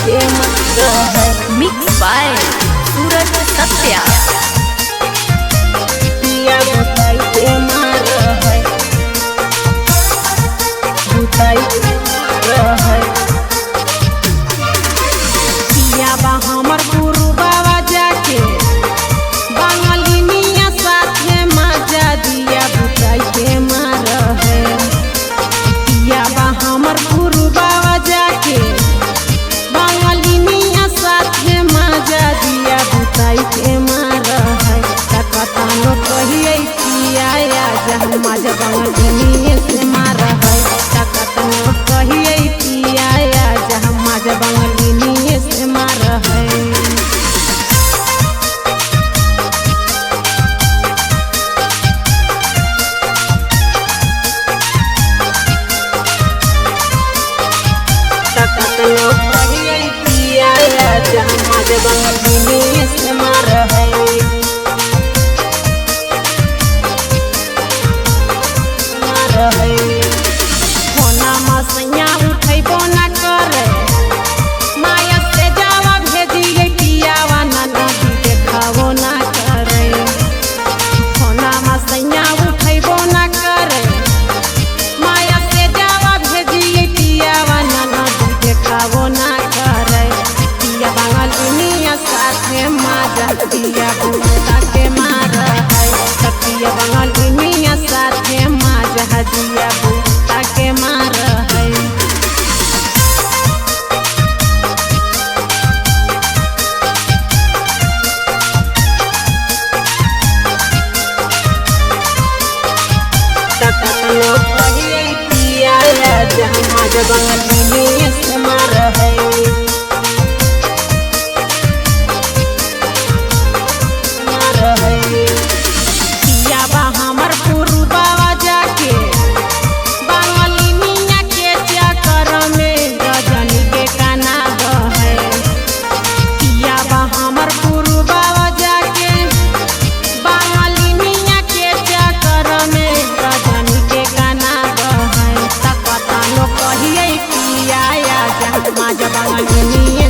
के मार है। मिक्स बाय सूरज सत्या। पिया बुताई के मार है, बुताई के मार है। पिया बा हमर गुरु बाबा जाके बांगलिनिया साथे मजा दिया बुताई के मार है। पिया बा हमर गुरु बाबा जाके बांगलिनिया साथे मजा दिया बुताई के मार है। कतानो कहिए पिया जा मजा बांगलिनिया से मार है। कतानो कहिए पिया जा मजा बांगलिनिया से मार है। कतनो कहिए पिया जा मजा बांगलिनिया से मार है। फोना मसैया उठैबो ना करे, माया से जावा भेजिए पियावा नाना दी देखाबो ना करे। फोना मसैया उठैबो ना करे, माया से जावा भेजिए पियावा नाना दी देखाबो ना करे। पिया बांगलिनिया साथे मजा दिया बुता के मार है। पिया बांगलिनिया साथे मजा दिया बुता के मार है। कतनो कहिए पिया जा मजा बांगलिनिया से मार है। मार है। पिया बा हमर गुरु बाबा जाके बांगलिनिया के चक्कर में गजनी के काना बहे। पिया बा हमर गुरु बाबा जाके बांगलिनिया के चक्कर में गजनी के काना बहे। कतानो कहिए पिया जा मजा बांगलिनिया